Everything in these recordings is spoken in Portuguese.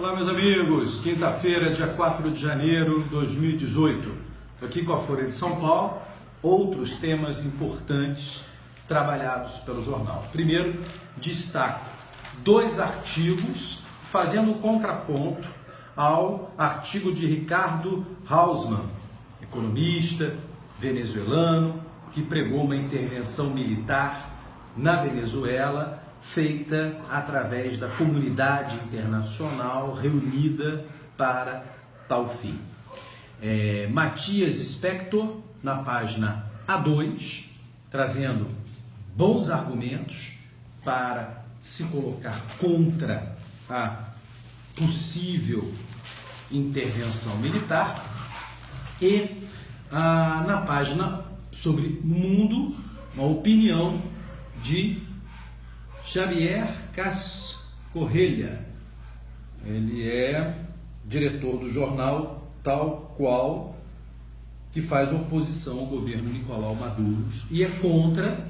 Olá, meus amigos. Quinta-feira, dia 4 de janeiro de 2018. Estou aqui com a Folha de São Paulo. Outros temas importantes trabalhados pelo jornal. Primeiro, destaco 2 artigos fazendo contraponto ao artigo de Ricardo Hausmann, economista venezuelano, que pregou uma intervenção militar na Venezuela feita através da comunidade internacional reunida para tal fim. Matias Spector, na página A2, trazendo bons argumentos para se colocar contra a possível intervenção militar, e na página sobre Mundo, uma opinião de Javier Cascorrelha. Ele é diretor do jornal Tal Qual, que faz oposição ao governo Nicolau Maduro e é contra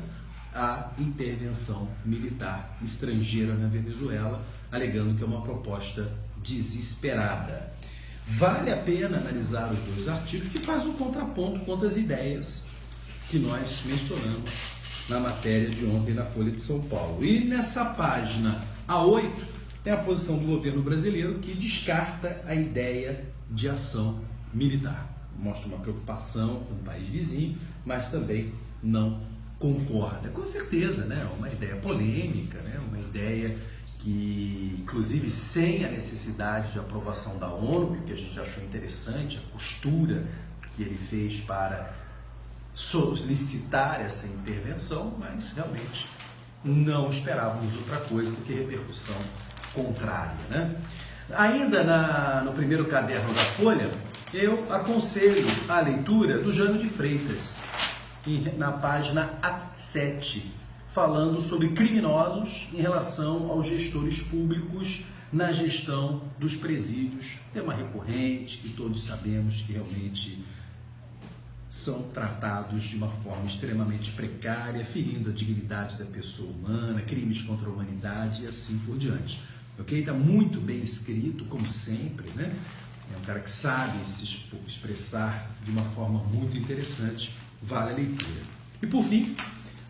a intervenção militar estrangeira na Venezuela, alegando que é uma proposta desesperada. Vale a pena analisar os 2 artigos que fazem um contraponto contra as ideias que nós mencionamos na matéria de ontem na Folha de São Paulo. E nessa página A8 tem a posição do governo brasileiro, que descarta a ideia de ação militar. Mostra uma preocupação com o país vizinho, mas também não concorda. Com certeza, né? Uma ideia polêmica, né? Uma ideia que, inclusive, sem a necessidade de aprovação da ONU, que a gente achou interessante, a postura que ele fez para solicitar essa intervenção, mas realmente não esperávamos outra coisa do que repercussão contrária, né? Ainda no primeiro caderno da Folha, eu aconselho a leitura do Jânio de Freitas, na página A7, falando sobre criminosos em relação aos gestores públicos na gestão dos presídios. Tema recorrente, que todos sabemos que realmente são tratados de uma forma extremamente precária, ferindo a dignidade da pessoa humana, crimes contra a humanidade e assim por diante. Ok? Está muito bem escrito, como sempre, né? É um cara que sabe se expressar de uma forma muito interessante, vale a leitura. E por fim,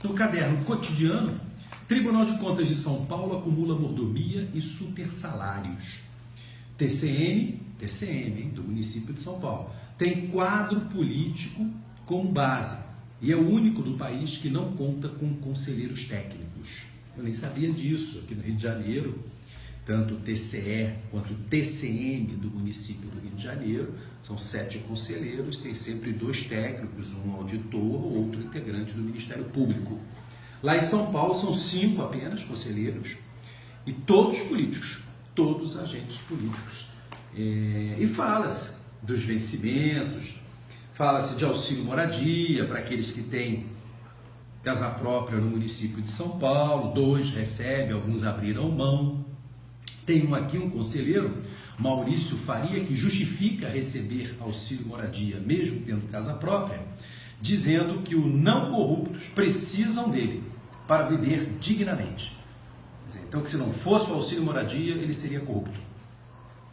no caderno cotidiano, Tribunal de Contas de São Paulo acumula mordomia e supersalários. TCM, do município de São Paulo, tem quadro político como base e é o único do país que não conta com conselheiros técnicos. Eu nem sabia disso. Aqui no Rio de Janeiro, tanto o TCE quanto o TCM do município do Rio de Janeiro, são 7 conselheiros, tem sempre 2 técnicos, um auditor, outro integrante do Ministério Público. Lá em São Paulo são 5 apenas conselheiros e todos políticos, todos agentes políticos. E fala-se dos vencimentos, fala-se de auxílio moradia para aqueles que têm casa própria no município de São Paulo, 2 recebem, alguns abriram mão. Tem aqui um conselheiro, Maurício Faria, que justifica receber auxílio moradia, mesmo tendo casa própria, dizendo que os não corruptos precisam dele para viver dignamente. Então, que se não fosse o auxílio moradia, ele seria corrupto.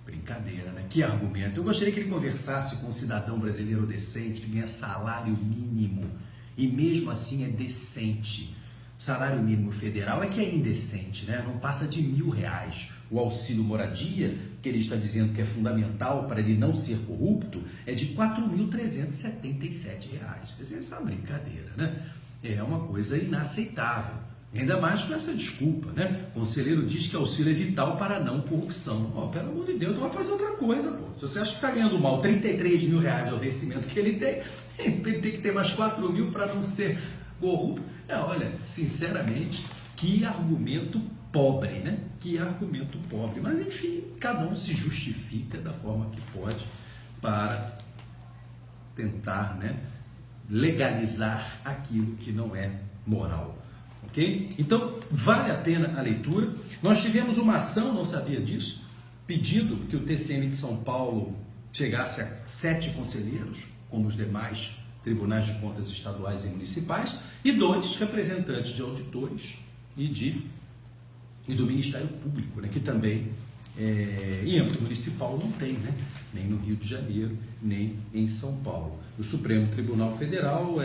Brincadeira, né? Que argumento. Eu gostaria que ele conversasse com um cidadão brasileiro decente, que ganha salário mínimo, e mesmo assim é decente. Salário mínimo federal é que é indecente, né? Não passa de R$1.000. O auxílio moradia, que ele está dizendo que é fundamental para ele não ser corrupto, é de R$4.377. Essa é uma brincadeira, né? É uma coisa inaceitável. Ainda mais com essa desculpa, né? O conselheiro diz que auxílio é vital para a não corrupção. Oh, pelo amor de Deus, então vai fazer outra coisa, pô. Se você acha que está ganhando mal, R$33.000 é o vencimento que ele tem que ter mais 4.000 para não ser corrupto. Olha, sinceramente, que argumento pobre, né? Que argumento pobre. Mas, enfim, cada um se justifica da forma que pode para tentar, né, legalizar aquilo que não é moral. Ok? Então, vale a pena a leitura. Nós tivemos uma ação, não sabia disso, pedido que o TCM de São Paulo chegasse a 7 conselheiros, como os demais tribunais de contas estaduais e municipais, e 2 representantes de auditores e do Ministério Público, né, que também Em âmbito municipal não tem, né? Nem no Rio de Janeiro, nem em São Paulo. O Supremo Tribunal Federal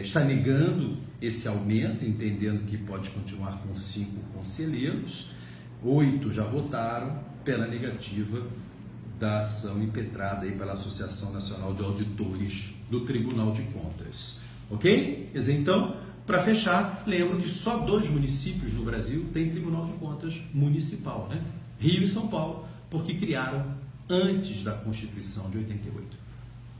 está negando esse aumento, entendendo que pode continuar com 5 conselheiros. 8 já votaram pela negativa da ação impetrada aí pela Associação Nacional de Auditores do Tribunal de Contas. Ok? Então, para fechar, lembro que só 2 municípios no Brasil têm Tribunal de Contas municipal, né? Rio e São Paulo, porque criaram antes da Constituição de 88.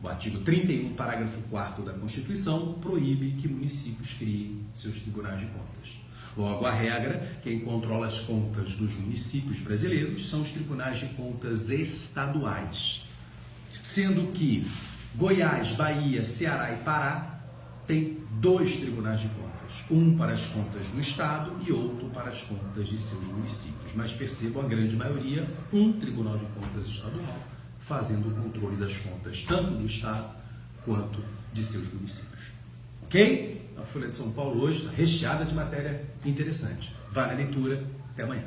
O artigo 31, parágrafo 4º da Constituição proíbe que municípios criem seus tribunais de contas. Logo, a regra, quem controla as contas dos municípios brasileiros são os tribunais de contas estaduais, sendo que Goiás, Bahia, Ceará e Pará têm 2 tribunais de contas, um para as contas do Estado e outro para as contas de seus municípios. Mas percebam, a grande maioria, um tribunal de contas estadual, fazendo o controle das contas tanto do Estado quanto de seus municípios. Ok? A Folha de São Paulo hoje está recheada de matéria interessante. Vá na leitura. Até amanhã.